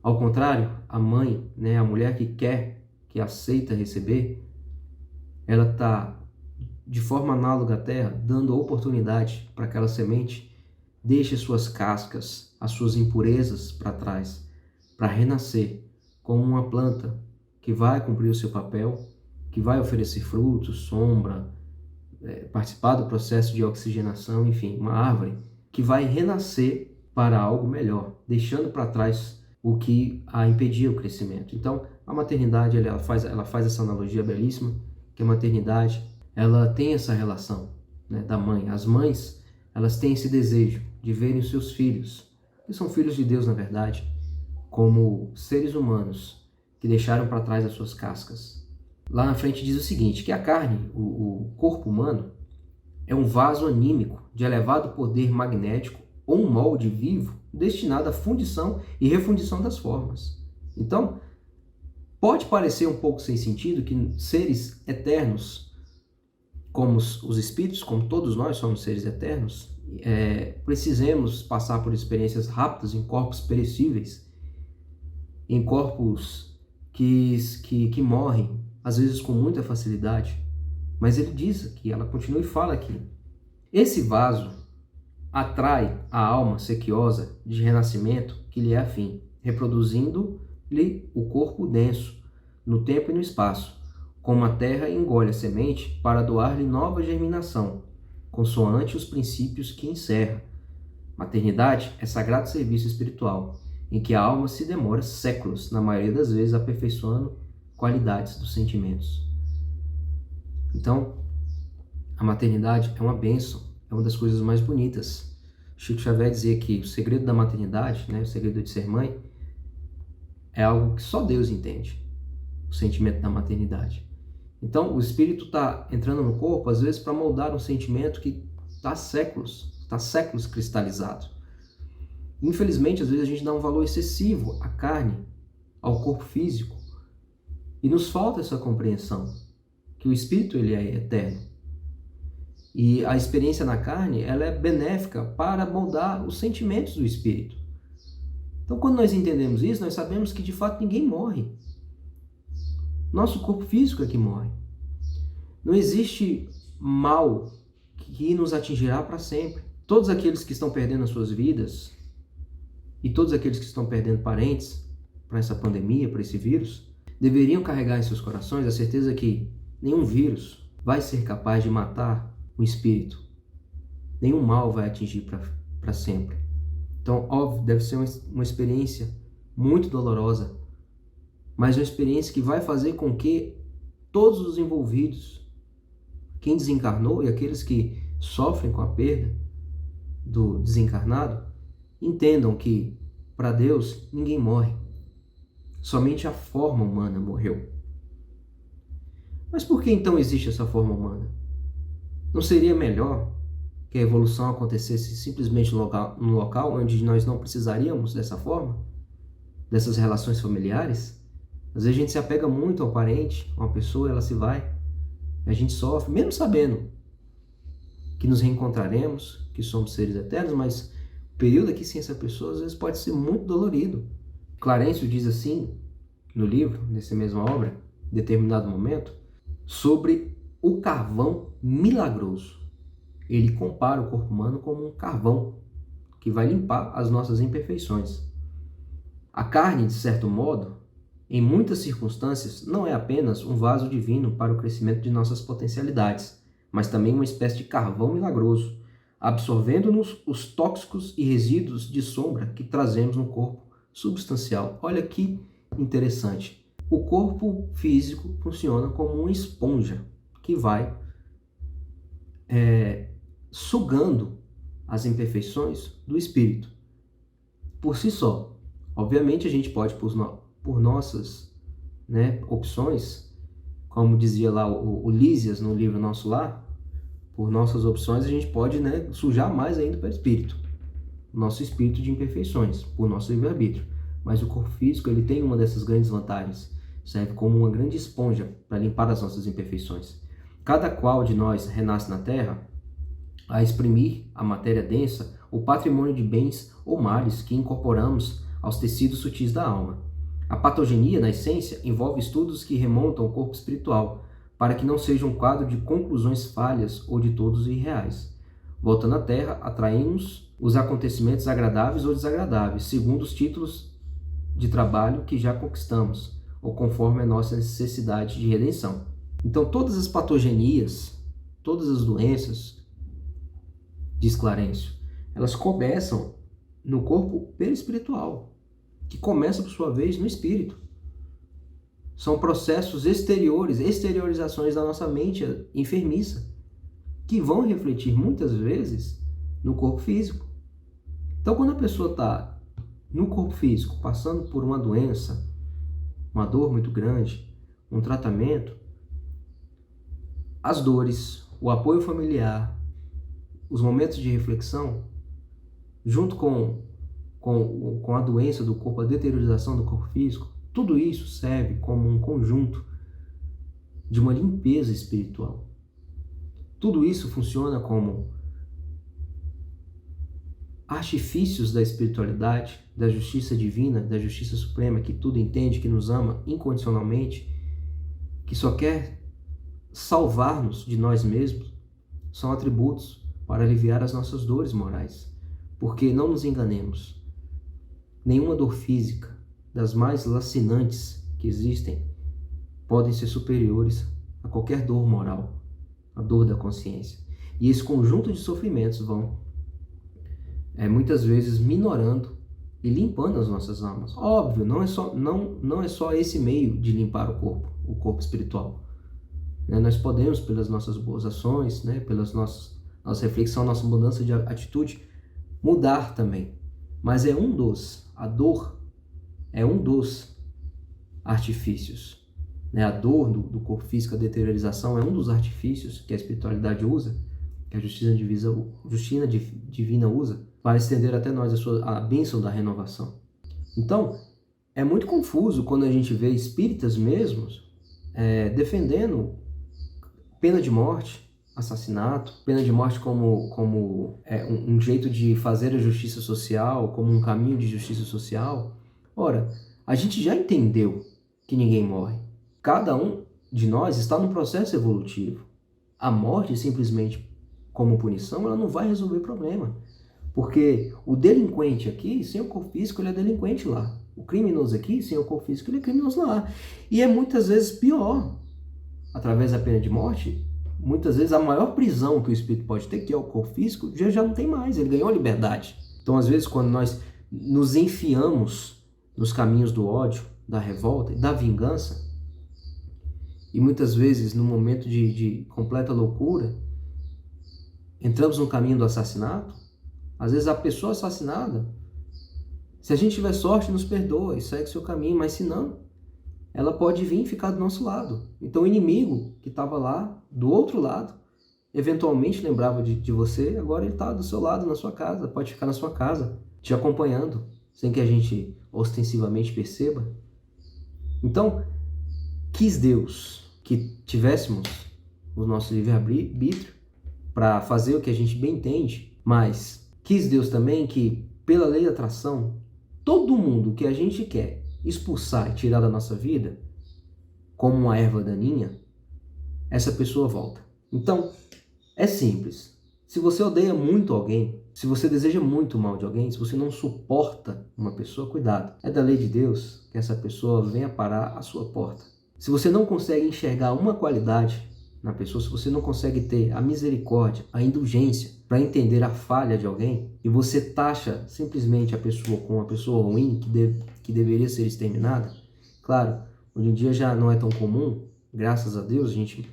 Ao contrário, a mãe, né, a mulher que quer, que aceita receber, ela está, de forma análoga à terra, dando oportunidade para aquela semente deixe suas cascas, as suas impurezas para trás, para renascer como uma planta que vai cumprir o seu papel, que vai oferecer frutos, sombra, participar do processo de oxigenação, enfim, uma árvore que vai renascer para algo melhor, deixando para trás o que a impedia o crescimento. Então, a maternidade, ela faz essa analogia belíssima, que a maternidade, ela tem essa relação, né, da mãe. As mães, elas têm esse desejo de verem os seus filhos, que são filhos de Deus, na verdade, como seres humanos que deixaram para trás as suas cascas. Lá na frente diz o seguinte, que a carne, o corpo humano, é um vaso anímico de elevado poder magnético ou um molde vivo destinado à fundição e refundição das formas. Então, pode parecer um pouco sem sentido que seres eternos, como os espíritos, como todos nós somos seres eternos, precisemos passar por experiências rápidas em corpos perecíveis, em corpos que morrem, às vezes com muita facilidade. Mas ele diz aqui, ela continua e fala aqui, esse vaso atrai a alma sequiosa de renascimento que lhe é afim, reproduzindo-lhe o corpo denso, no tempo e no espaço, como a terra engole a semente para doar-lhe nova germinação, consoante os princípios que encerra. Maternidade é sagrado serviço espiritual, em que a alma se demora séculos, na maioria das vezes aperfeiçoando qualidades dos sentimentos. Então, a maternidade é uma bênção, é uma das coisas mais bonitas. Chico Xavier dizia que o segredo da maternidade, né, o segredo de ser mãe, é algo que só Deus entende, o sentimento da maternidade. Então, o espírito está entrando no corpo, às vezes, para moldar um sentimento que está há séculos cristalizado. Infelizmente, às vezes, a gente dá um valor excessivo à carne, ao corpo físico, e nos falta essa compreensão, que o espírito ele é eterno. E a experiência na carne, ela é benéfica para moldar os sentimentos do espírito. Então, quando nós entendemos isso, nós sabemos que, de fato, ninguém morre. Nosso corpo físico é que morre. Não existe mal que nos atingirá para sempre. Todos aqueles que estão perdendo as suas vidas e todos aqueles que estão perdendo parentes para essa pandemia, para esse vírus, deveriam carregar em seus corações a certeza que nenhum vírus vai ser capaz de matar o espírito. Nenhum mal vai atingir para sempre. Então, óbvio, deve ser uma experiência muito dolorosa, mas uma experiência que vai fazer com que todos os envolvidos, quem desencarnou e aqueles que sofrem com a perda do desencarnado, entendam que, para Deus, ninguém morre. Somente a forma humana morreu. Mas por que então existe essa forma humana? Não seria melhor que a evolução acontecesse simplesmente no local onde nós não precisaríamos dessa forma? Dessas relações familiares? Às vezes a gente se apega muito ao parente, a uma pessoa, ela se vai, a gente sofre, mesmo sabendo que nos reencontraremos, que somos seres eternos, mas o período aqui sem essa pessoa às vezes pode ser muito dolorido. Clarencio diz assim, no livro, nessa mesma obra, em determinado momento, sobre o carvão milagroso. Ele compara o corpo humano como um carvão que vai limpar as nossas imperfeições. A carne, de certo modo, em muitas circunstâncias, não é apenas um vaso divino para o crescimento de nossas potencialidades, mas também uma espécie de carvão milagroso, absorvendo-nos os tóxicos e resíduos de sombra que trazemos no corpo substancial. Olha que interessante. O corpo físico funciona como uma esponja que vai sugando as imperfeições do espírito por si só. Obviamente a gente pode, por nossas opções, como dizia lá o Lísias no livro Nosso Lar, por nossas opções a gente pode sujar mais ainda para o espírito, nosso espírito de imperfeições, por nosso livre-arbítrio. Mas o corpo físico ele tem uma dessas grandes vantagens, serve como uma grande esponja para limpar as nossas imperfeições. Cada qual de nós renasce na Terra a exprimir a matéria densa, o patrimônio de bens ou males que incorporamos aos tecidos sutis da alma. A patogenia, na essência, envolve estudos que remontam ao corpo espiritual, para que não seja um quadro de conclusões falhas ou de todos irreais. Voltando à Terra, atraímos os acontecimentos agradáveis ou desagradáveis, segundo os títulos de trabalho que já conquistamos, ou conforme a nossa necessidade de redenção. Então, todas as patogenias, todas as doenças, diz Clarencio, elas começam no corpo perispiritual, que começa, por sua vez, no espírito. São processos exteriores, exteriorizações da nossa mente enfermiça, que vão refletir muitas vezes no corpo físico. Então, quando a pessoa está no corpo físico, passando por uma doença, uma dor muito grande, um tratamento, as dores, o apoio familiar, os momentos de reflexão, junto com a doença do corpo, a deteriorização do corpo físico, tudo isso serve como um conjunto de uma limpeza espiritual. Tudo isso funciona como artifícios da espiritualidade, da justiça divina, da justiça suprema, que tudo entende, que nos ama incondicionalmente, que só quer salvar-nos de nós mesmos. São atributos para aliviar as nossas dores morais. Porque, não nos enganemos, nenhuma dor física, das mais lacinantes que existem, podem ser superiores a qualquer dor moral, a dor da consciência. E esse conjunto de sofrimentos vão, muitas vezes, minorando e limpando as nossas almas. Óbvio, não é só esse meio de limpar o corpo espiritual. Nós podemos, pelas nossas boas ações, pelas nossa reflexão, nossa mudança de atitude, mudar também. Mas a dor é um dos artifícios. A dor do corpo físico, a deteriorização, é um dos artifícios que a espiritualidade usa, que a justiça divina usa, para estender até nós a bênção da renovação. Então, é muito confuso quando a gente vê espíritas mesmos defendendo pena de morte, assassinato, pena de morte como um jeito de fazer a justiça social, como um caminho de justiça social. Ora, a gente já entendeu que ninguém morre. Cada um de nós está num processo evolutivo. A morte, simplesmente como punição, ela não vai resolver o problema. Porque o delinquente aqui, sem o corpo físico, ele é delinquente lá. O criminoso aqui, sem o corpo físico, ele é criminoso lá. E é muitas vezes pior. Através da pena de morte, muitas vezes a maior prisão que o espírito pode ter, que é o corpo físico, já não tem mais. Ele ganhou a liberdade. Então, às vezes, quando nós nos enfiamos nos caminhos do ódio, da revolta e da vingança, e muitas vezes, no momento de completa loucura, entramos no caminho do assassinato. Às vezes a pessoa assassinada, se a gente tiver sorte, nos perdoa e segue seu caminho, mas se não, ela pode vir e ficar do nosso lado. Então o inimigo que estava lá, do outro lado, eventualmente lembrava de você, agora ele está do seu lado, na sua casa, pode ficar na sua casa, te acompanhando, sem que a gente ostensivamente perceba. Então, quis Deus que tivéssemos o nosso livre-arbítrio para fazer o que a gente bem entende, mas quis Deus também que, pela lei da atração, todo mundo que a gente quer expulsar e tirar da nossa vida, como uma erva daninha, essa pessoa volta. Então, é simples. Se você odeia muito alguém, se você deseja muito o mal de alguém, se você não suporta uma pessoa, cuidado. É da lei de Deus que essa pessoa venha parar à sua porta. Se você não consegue enxergar uma qualidade na pessoa, se você não consegue ter a misericórdia, a indulgência para entender a falha de alguém, e você taxa simplesmente a pessoa como uma pessoa ruim que deveria ser exterminada, claro, hoje em dia já não é tão comum, graças a Deus, a gente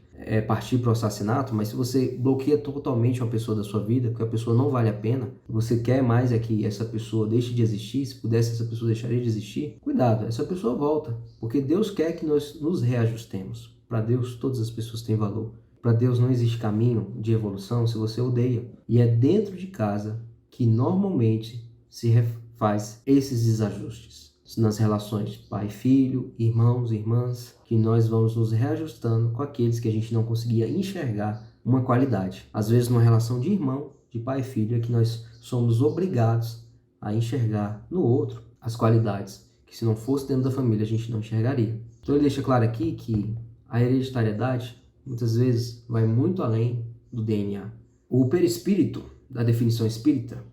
partir para o assassinato, mas se você bloqueia totalmente uma pessoa da sua vida, porque a pessoa não vale a pena, você quer mais que essa pessoa deixe de existir, se pudesse essa pessoa deixaria de existir, cuidado, essa pessoa volta, porque Deus quer que nós nos reajustemos. Para Deus, todas as pessoas têm valor. Para Deus não existe caminho de evolução se você odeia. E é dentro de casa que normalmente se faz esses desajustes. Nas relações pai, filho, irmãos, irmãs, que nós vamos nos reajustando com aqueles que a gente não conseguia enxergar uma qualidade. Às vezes, numa relação de irmão, de pai e filho, é que nós somos obrigados a enxergar no outro as qualidades que, se não fosse dentro da família, a gente não enxergaria. Então, ele deixa claro aqui que a hereditariedade muitas vezes vai muito além do DNA. O perispírito da definição espírita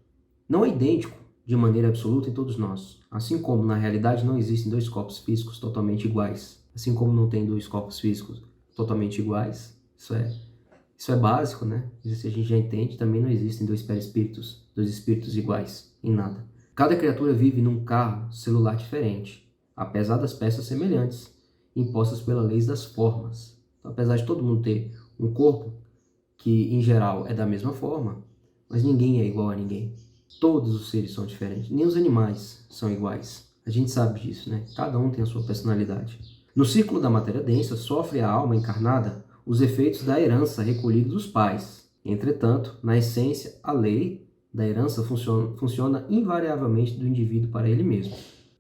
não é idêntico de maneira absoluta em todos nós. Assim como na realidade não existem dois corpos físicos totalmente iguais. Assim como não tem dois corpos físicos totalmente iguais. Isso é básico, né? Isso a gente já entende. Também não existem dois perispíritos, dois espíritos iguais em nada. Cada criatura vive num carro celular diferente, apesar das peças semelhantes, impostas pelas leis das formas. Então, apesar de todo mundo ter um corpo que, em geral, é da mesma forma, mas ninguém é igual a ninguém. Todos os seres são diferentes. Nem os animais são iguais. A gente sabe disso, né? Cada um tem a sua personalidade. No círculo da matéria densa, sofre a alma encarnada os efeitos da herança recolhida dos pais. Entretanto, na essência, a lei da herança funciona invariavelmente do indivíduo para ele mesmo.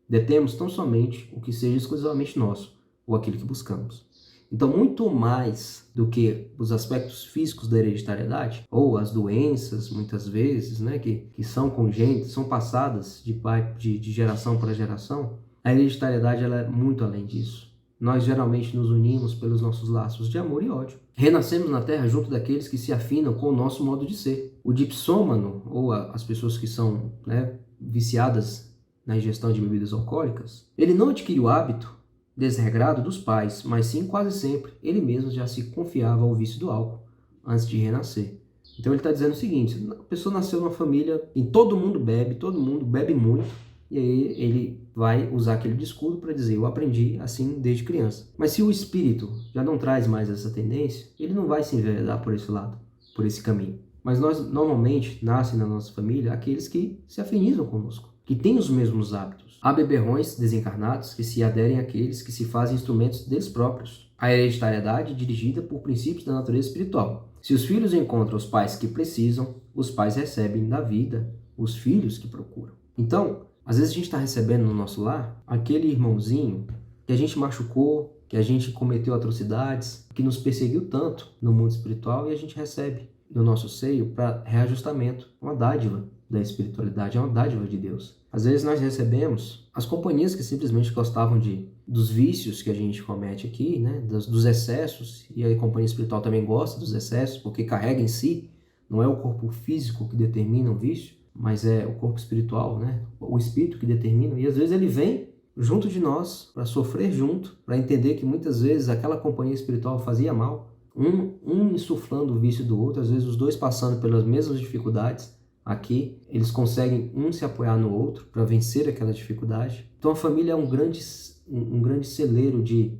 Detemos tão somente o que seja exclusivamente nosso, ou aquilo que buscamos. Então, muito mais do que os aspectos físicos da hereditariedade, ou as doenças, muitas vezes, né, que são congênitas, são passadas de geração para geração, a hereditariedade ela é muito além disso. Nós geralmente nos unimos pelos nossos laços de amor e ódio. Renascemos na Terra junto daqueles que se afinam com o nosso modo de ser. O dipsômano, ou as pessoas que são, né, viciadas na ingestão de bebidas alcoólicas, ele não adquire o hábito desregrado dos pais, mas sim quase sempre ele mesmo já se confiava ao vício do álcool antes de renascer. Então ele está dizendo o seguinte: a pessoa nasceu numa família em todo mundo bebe muito, e aí ele vai usar aquele discurso para dizer: eu aprendi assim desde criança. Mas se o espírito já não traz mais essa tendência, ele não vai se enveredar por esse lado, por esse caminho. Mas nós normalmente nascem na nossa família aqueles que se afinizam conosco, que têm os mesmos hábitos. Há beberrões desencarnados que se aderem àqueles que se fazem instrumentos deles próprios. A hereditariedade é dirigida por princípios da natureza espiritual. Se os filhos encontram os pais que precisam, os pais recebem da vida os filhos que procuram. Então, às vezes a gente está recebendo no nosso lar aquele irmãozinho que a gente machucou, que a gente cometeu atrocidades, que nos perseguiu tanto no mundo espiritual, e a gente recebe no nosso seio para reajustamento, uma dádiva da espiritualidade, é uma dádiva de Deus. Às vezes nós recebemos as companhias que simplesmente gostavam dos vícios que a gente comete aqui, né? dos excessos, e a companhia espiritual também gosta dos excessos, porque carrega em si, não é o corpo físico que determina o vício, mas é o corpo espiritual, né? O espírito que determina, e às vezes ele vem junto de nós para sofrer junto, para entender que muitas vezes aquela companhia espiritual fazia mal, um insuflando o vício do outro, às vezes os dois passando pelas mesmas dificuldades. Aqui, eles conseguem se apoiar no outro para vencer aquela dificuldade. Então, a família é um grande celeiro de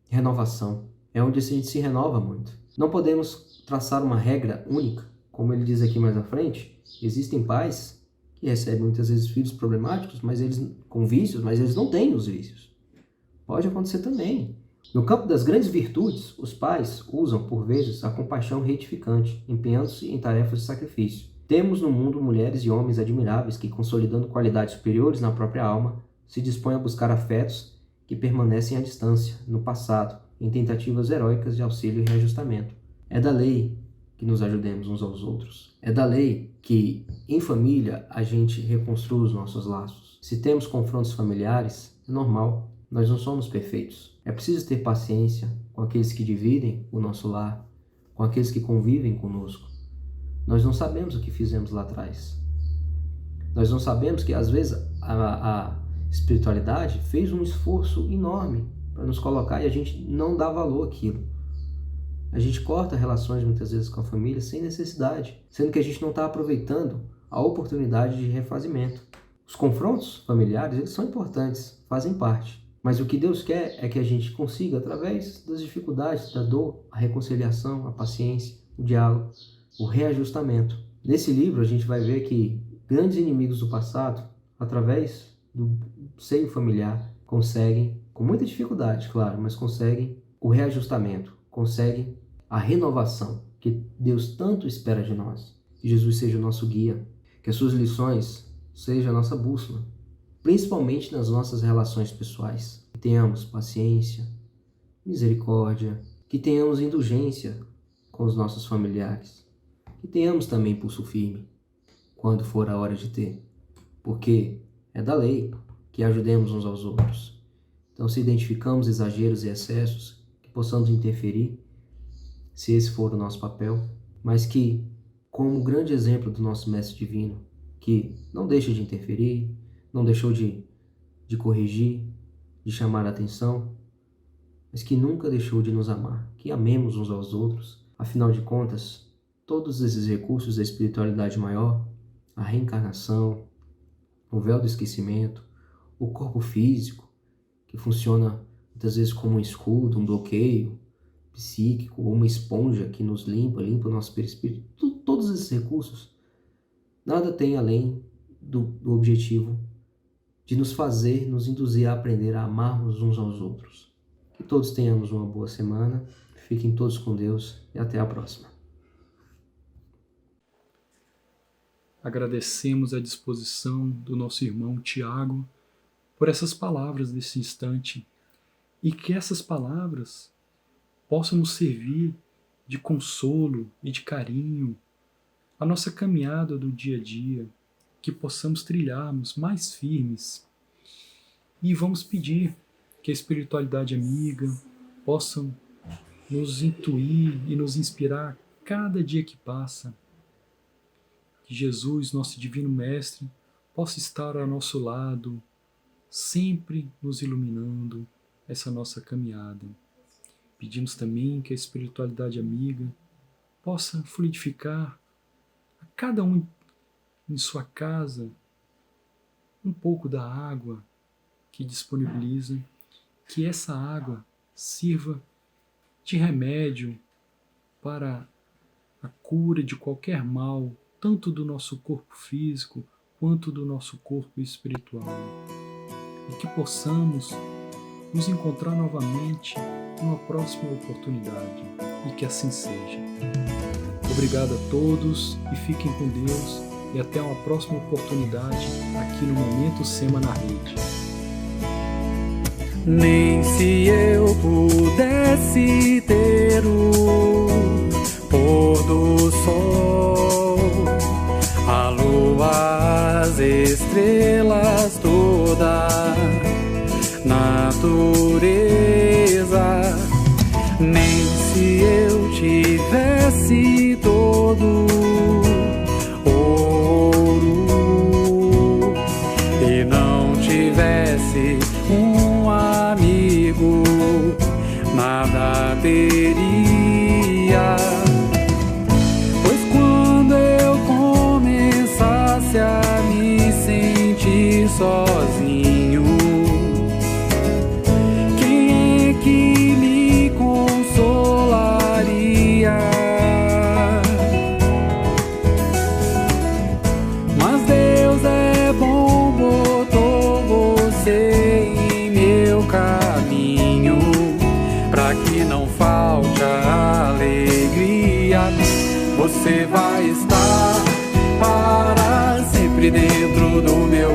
renovação. É onde a gente se renova muito. Não podemos traçar uma regra única. Como ele diz aqui mais à frente, existem pais que recebem muitas vezes filhos problemáticos, mas eles com vícios, mas eles não têm os vícios. Pode acontecer também. No campo das grandes virtudes, os pais usam, por vezes, a compaixão retificante, empenhando-se em tarefas de sacrifício. Temos no mundo mulheres e homens admiráveis que, consolidando qualidades superiores na própria alma, se dispõem a buscar afetos que permanecem à distância, no passado, em tentativas heróicas de auxílio e reajustamento. É da lei que nos ajudemos uns aos outros. É da lei que, em família, a gente reconstrua os nossos laços. Se temos confrontos familiares, é normal. Nós não somos perfeitos. É preciso ter paciência com aqueles que dividem o nosso lar, com aqueles que convivem conosco. Nós não sabemos o que fizemos lá atrás. Nós não sabemos que, às vezes, a espiritualidade fez um esforço enorme para nos colocar e a gente não dá valor àquilo. A gente corta relações, muitas vezes, com a família sem necessidade, sendo que a gente não está aproveitando a oportunidade de refazimento. Os confrontos familiares, eles são importantes, fazem parte. Mas o que Deus quer é que a gente consiga, através das dificuldades, da dor, a reconciliação, a paciência, o diálogo, o reajustamento. Nesse livro a gente vai ver que grandes inimigos do passado, através do seio familiar, conseguem, com muita dificuldade, claro, mas conseguem o reajustamento, conseguem a renovação que Deus tanto espera de nós. Que Jesus seja o nosso guia, que as suas lições sejam a nossa bússola, principalmente nas nossas relações pessoais. Que tenhamos paciência, misericórdia, que tenhamos indulgência com os nossos familiares. Que tenhamos também pulso firme, quando for a hora de ter, porque é da lei que ajudemos uns aos outros. Então, se identificamos exageros e excessos, que possamos interferir se esse for o nosso papel, mas que, como grande exemplo do nosso Mestre Divino, que não deixa de interferir, não deixou de corrigir, de chamar a atenção, mas que nunca deixou de nos amar, que amemos uns aos outros. Afinal de contas, todos esses recursos da espiritualidade maior, a reencarnação, o véu do esquecimento, o corpo físico, que funciona muitas vezes como um escudo, um bloqueio psíquico, ou uma esponja que nos limpa o nosso perispírito, todos esses recursos, nada tem além do objetivo de nos induzir a aprender a amarmos uns aos outros. Que todos tenhamos uma boa semana, fiquem todos com Deus e até a próxima. Agradecemos a disposição do nosso irmão Tiago por essas palavras desse instante e que essas palavras possam nos servir de consolo e de carinho a nossa caminhada do dia a dia, que possamos trilharmos mais firmes. E vamos pedir que a espiritualidade amiga possa nos intuir e nos inspirar cada dia que passa. Que Jesus, nosso Divino Mestre, possa estar ao nosso lado, sempre nos iluminando essa nossa caminhada. Pedimos também que a espiritualidade amiga possa fluidificar a cada um em sua casa um pouco da água que disponibiliza, que essa água sirva de remédio para a cura de qualquer mal, tanto do nosso corpo físico quanto do nosso corpo espiritual. E que possamos nos encontrar novamente numa próxima oportunidade, e que assim seja. Obrigado a todos e fiquem com Deus, e até uma próxima oportunidade aqui no Momento Sema na Rede. Nem se eu pudesse ter o pôr do sol, a lua, as estrelas, toda natureza, nem se eu tivesse todo ouro e não tivesse um amigo, nada teria. Pois quando eu começasse a me sentir sozinho, quem é que me consolaria? Mas Deus é bom, botou você em meu caminho, pra que não falte a alegria. Você vai estar para sempre dentro do meu